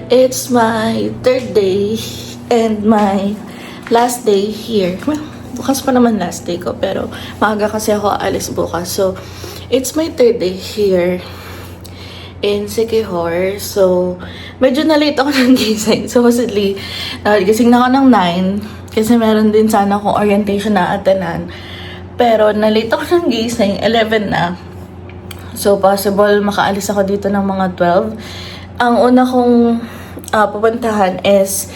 It's my third day and my last day here. Well, bukas pa naman last day ko, pero maaga kasi ako aalis bukas. So, it's my third day here in Siquijor. So, medyo na-late ako ng gising. Supposedly, gising na ako ng 9 kasi meron din sana akong orientation na attenan. Pero, na-late ako ng gising, 11 na. So, possible makaalis ako dito ng mga 12. Ang una kong pupuntahan is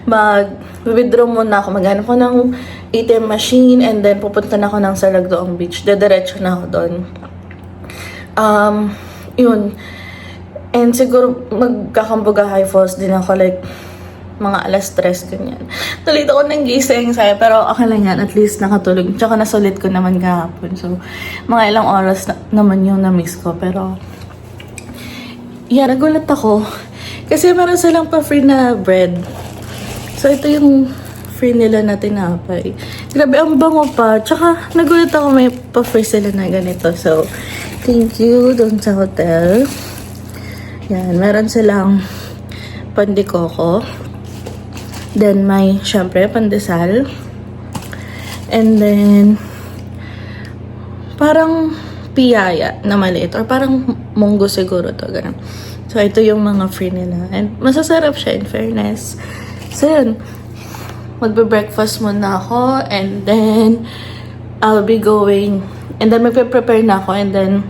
mag-withdraw muna ako. Maghanap ko ng ATM machine and then pupunta na ako ng Salagdoong Beach. Dediretso na ako doon. Yun. And siguro magkakambuga High Falls din ako like mga alas 3, ganyan. Tulit ako ng gising sa'yo, pero okay lang yan. At least nakatulog. Tsaka nasulit ko naman kahapon. So, mga ilang oras naman yung na-miss ko. Pero, yeah, nagulat ako. Kasi meron silang pa-free na bread. So, ito yung free nila na tinapay. Grabe, ang bango pa. Tsaka, nagulat ako may pa-free sila na ganito. So, thank you doon sa hotel. Yan, meron silang pandikoko. Then, may, syempre, pandesal. And then, parang piyaya na maliit. Or parang munggo siguro to. Ganun. So, ito yung mga free nila. And masasarap siya, in fairness. So, yun. Magbe-breakfast muna ako. And then, I'll be going. And then, magpe-prepare na ako. And then,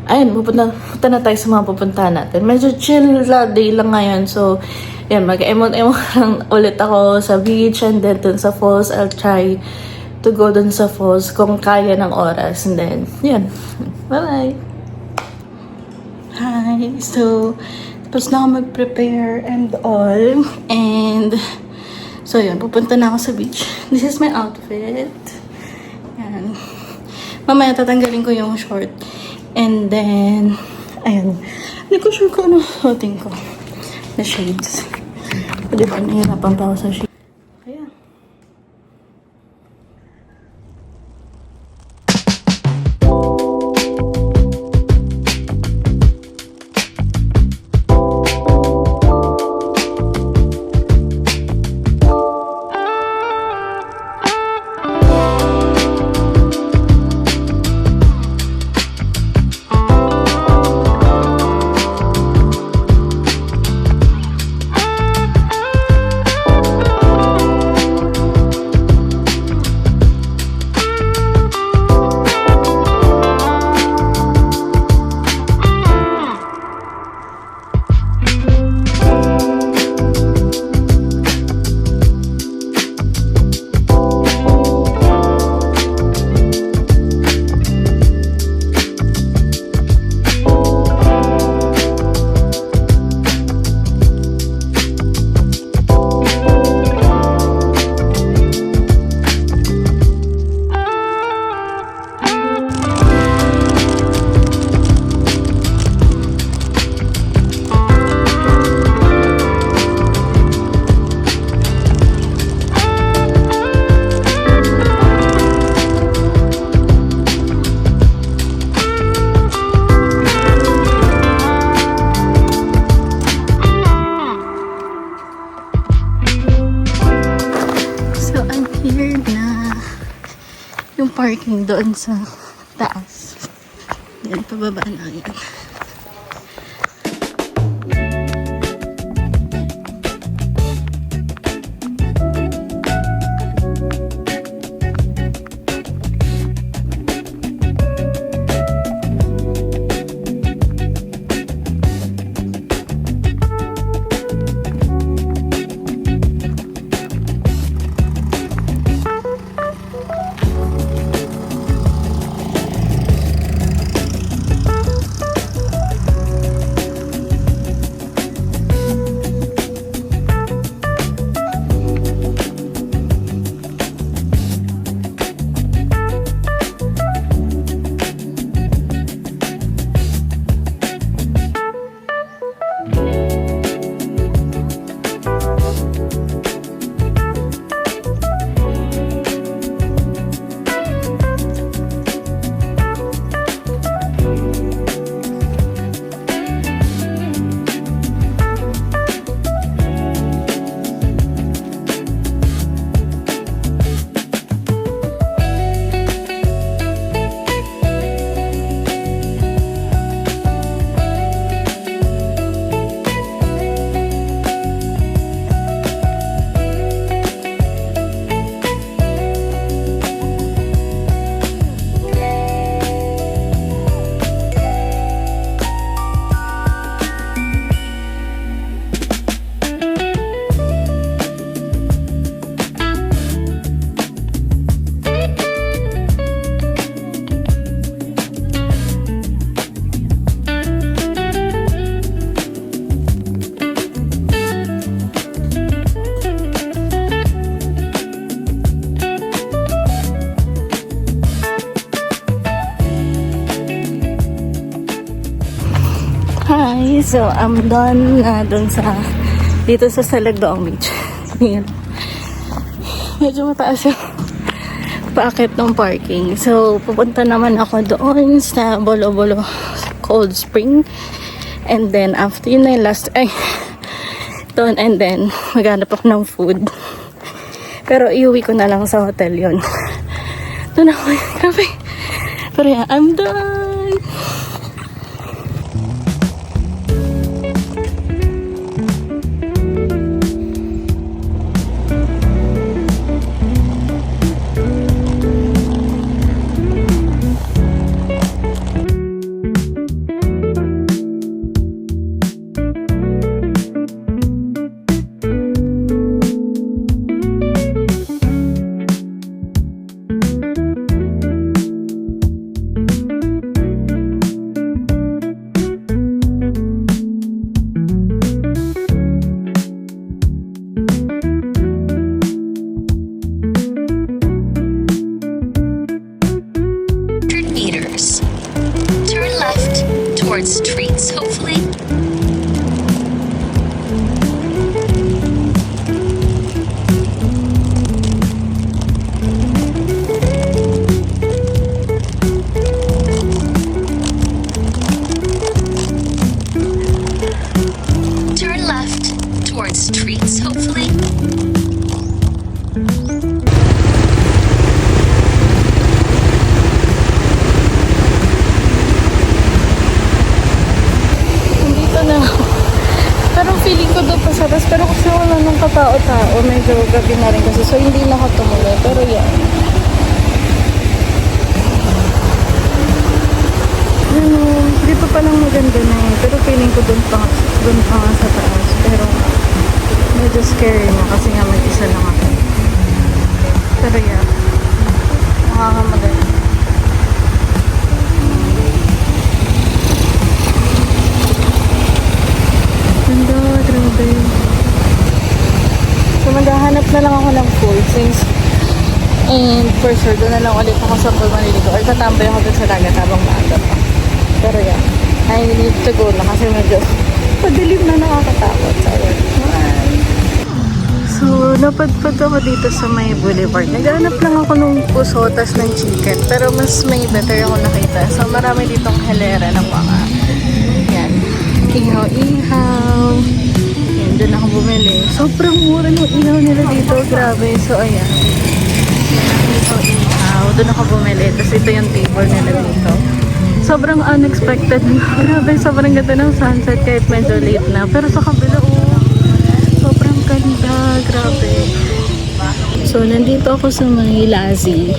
ayun, pupunta na tayo sa mga pupuntahan natin. Medyo chill day lang ngayon. So, yan, mag-emot-emot lang ulit ako sa beach. And then, dun sa falls, I'll try to go dun sa falls kung kaya ng oras. And then, yan. Bye-bye! Hi! So, tapos na ako mag-prepare and all. And, so yun, pupunta na ako sa beach. This is my outfit. Yan. Mamaya tatanggalin ko yung short. And then, ayun. Hindi ko sure kung ano suotin ko. The shades. Di ba, nahihirapan pa ako sa shades. Kaya. Yung parking doon sa taas. Yan, pababa na yan. guys, so I'm done na dun sa dito sa Salagdoong Beach. Yan. Medyo mataas yung paakit ng parking. So pupunta naman ako doon sa Bolo Bolo Cold Spring. And then after yun na yung last doon, and then maghanap ako ng food. Pero iuwi ko na lang sa hotel yon. Doon ako, grabe. Pero yeah, I'm done. Turn left towards trees, hopefully. Turn left towards trees, hopefully. Parang feeling ko doon pasaras, pero kasi wala nang katao-tao, medyo gabi na rin kasi, so hindi na ako tumuloy, pero yan. Dito pa lang maganda na yun, pero feeling ko doon pa nga sa taas, pero medyo scary na kasi nga mag-isa lang ako. Pero yan, makakamaganda. Ganda, grabe. So maghahanap na lang ako ng food since and for sure doon na lang ulit ako sa pool maliligo or tatambay ako doon sa dagat habang maaga pa. Pero yeah, I need to go na kasi medyo padilim na, nakakatakot. So napadpad ako dito sa may boulevard. Naghanap lang ako ng pusotas ng chicken pero mas may better ako nakita. So marami ditong helera ng mga yan, ihaw-ihaw. Yan, doon ako bumili. Sobrang mura ng ihaw nila dito. Grabe. So, ayan. Ihaw-ihaw. Doon ako bumili. Tapos ito yung table nila dito. Sobrang unexpected. Grabe. Sobrang ganda ng sunset kahit medyo late na. Pero sa kabila, sobrang ganda. Grabe. So, nandito ako sa may Lazi.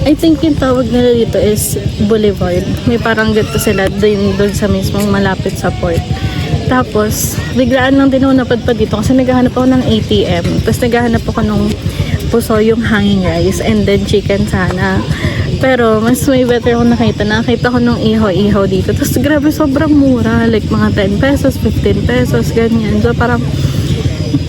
I think yung tawag nila dito is Boulevard. May parang ganito sila doon sa mismong malapit sa port. Tapos, biglaan lang din ako napadpad dito kasi naghahanap ako ng ATM. Tapos naghahanap ako ng puso, yung hanging rice, and then chicken sana. Pero, mas may better ako nakita. Nakita ko nung ihaw-ihaw dito. Tapos, grabe, sobrang mura. Like, mga 10 pesos, 15 pesos, ganyan. So, parang,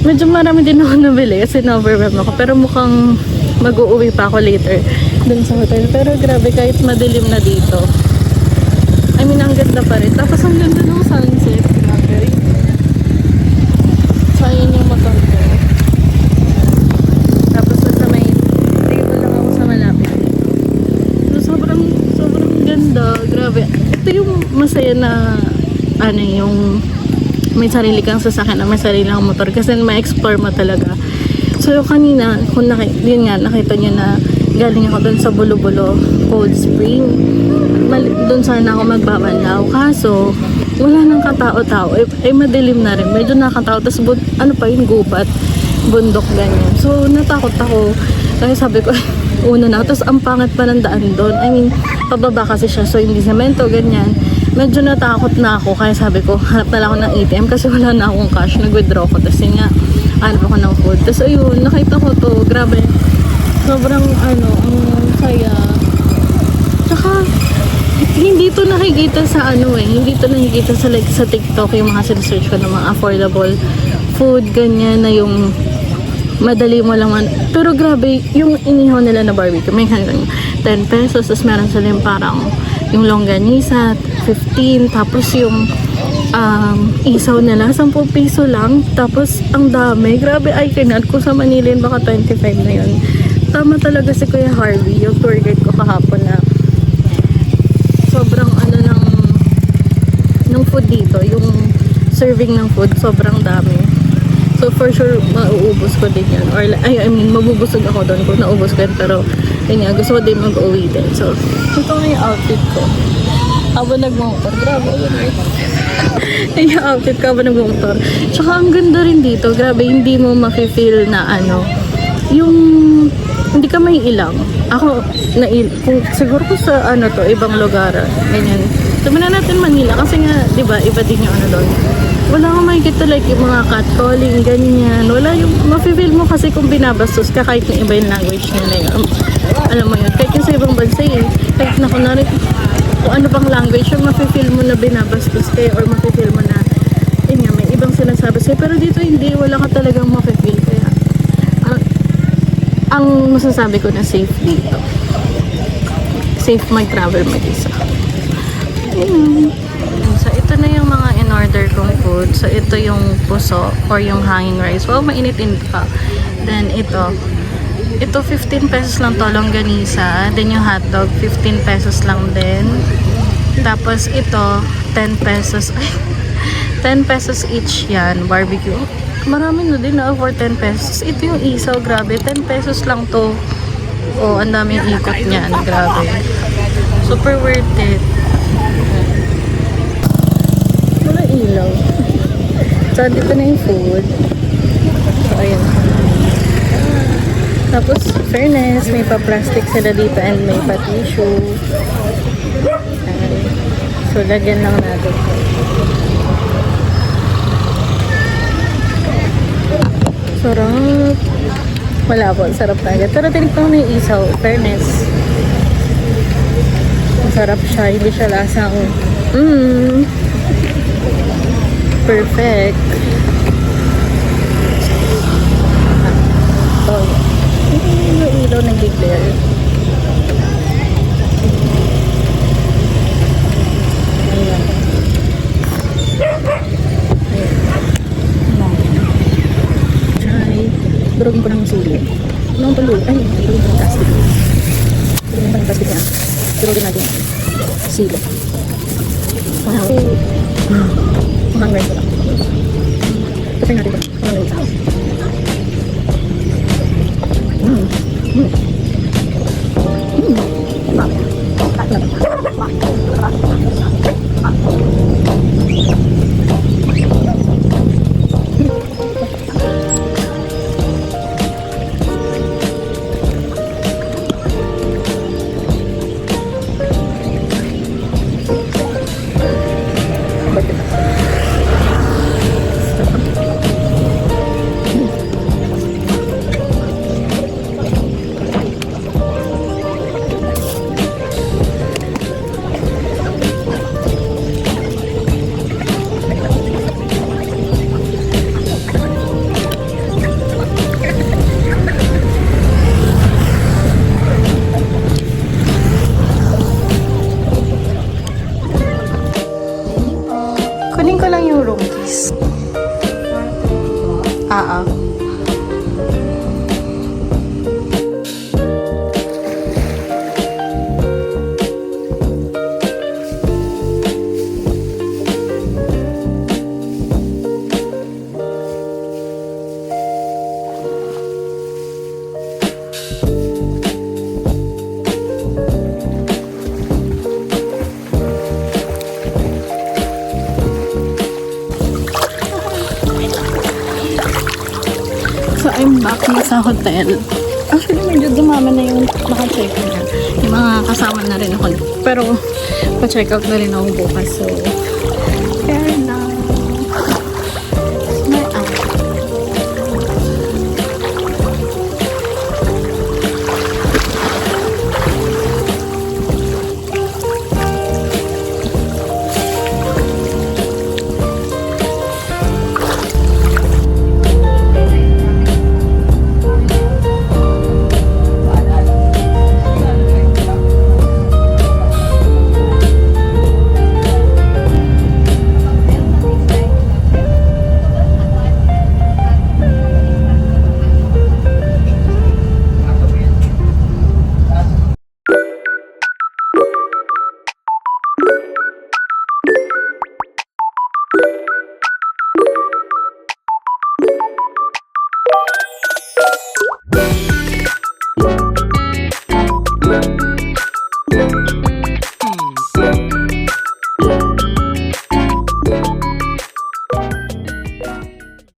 medyo marami din ako nabili kasi na-overwhelm ako. Pero mukhang mag-uuwi pa ako later dun sa hotel. Pero grabe, kahit madilim na dito, I mean, ang ganda pa rin. Tapos ang ganda ng sunset. Grabe. So, ayun yung motor ko. Tapos sa may table lang ako sa malapit. So, sobrang ganda. Grabe. Ito yung masaya na yung may sarili kang sasakyan na may sarili kang motor kasi ma-explore mo talaga. So kanina, kung nakita nyo na galing ako dun sa Bolo-Bolo Cold Spring, dun sana ako magbabalaw. Kaso, wala nang katao-tao. Madilim na rin. Medyo nakatao. Tapos, yung gubat, bundok, ganyan. So, natakot ako. Kaya sabi ko, una na. Tapos, ang pangit pa ng daan doon. I mean, pababa kasi siya. So, hindi semento, ganyan. Medyo natakot na ako. Kaya sabi ko, hanap na lang ako ng ATM kasi wala na akong cash. Nag-withdraw ko. Tapos, yun nga, hanap ako ng food. Tapos, ayun, nakita ko to. Grabe. Sobrang, ang saya. Tsaka, hindi to nakikita sa hindi to nakikita sa like sa TikTok yung mga sinesearch ko ng mga affordable food, ganyan na yung madali mo lang pero grabe, yung inihaw nila na barbecue may hanggang 10 pesos, tapos meron sila yung parang yung longganisa 15, tapos yung isaw nila, 10 piso lang. Tapos, ang dami. Grabe, I cannot. Kung sa Manila yun, baka 25 na yun. Tama talaga si Kuya Harvey, yung tour guide ko kahapon na sobrang ano ng food dito. Yung serving ng food, sobrang dami. So, for sure, mauubos ko din yan. Or, I mean, mabubusog ako doon kung naubos ko yan. Pero, yun nga, gusto ko din mag-uwi din. So, ito nga yung outfit ko. Habang nag-motor. Grabe, yun eh. Yung outfit ko habang nag-motor. Tsaka, ang ganda rin dito. Grabe, hindi mo mafe-feel na ano, yung, hindi ka may ilang. Ako, kung, siguro ko sa ano to, ibang lugar, ganyan. Sabi na natin Manila, kasi nga, di ba, iba din yung ano doon. Wala kang makikita like yung mga catcalling, ganyan. Wala yung, mafe-feel mo kasi kung binabastos ka kahit na iba yung language nila yun. Alam mo yun, kahit yung sa ibang bansa eh. Kahit na kunwari, kung ano bang language, yung mafe-feel mo na binabastos kayo or mafe-feel mo na, yun nga, may ibang sinasabi sa'yo. Pero dito hindi, wala ka talagang mafe-feel. Kaya, ang masasabi ko na safe dito. Safe mag-travel mag-isa. So, ito na yung mga in-order kong food. So, ito yung puso or yung hanging rice. Wow, mainit-init pa. Then, ito 15 pesos lang to, longganisa. Then, yung hotdog, 15 pesos lang din. Tapos, ito, 10 pesos. Ay, 10 pesos each yan, barbecue. Marami na din na for 10 pesos. Ito yung isaw, grabe. 10 pesos lang to. Oh, ang daming ikot niyan. Grabe. Super worth it. Wala ilaw. So, dito na yung food. So, ayan. Tapos, fairness, may pa-plastic sila dito and may pa-tissue. Ayan. So, lagyan lang natin. Sarap. Wala po, sarap talaga. Pero tinikpan ko na yung isaw. Fairness. Masarap siya. Hindi siya lasang perfect. Oh, yung ilaw nag-glare. Ayan. Durugin ko ng sili. Anong tulog? Ay, durugin ko ng plastic. Durugin ko ng plastic niya. Durugin natin. Sili. Wow. Mahangay ko lang. Tapos natin ito. Mahangay ito. Kunin ko lang yung room keys. So, I'm back na sa hotel. Actually, medyo dumami na yung naka-check na. Yung mga kasama na rin ako. Pero, pa-check out na rin ako bukas. So,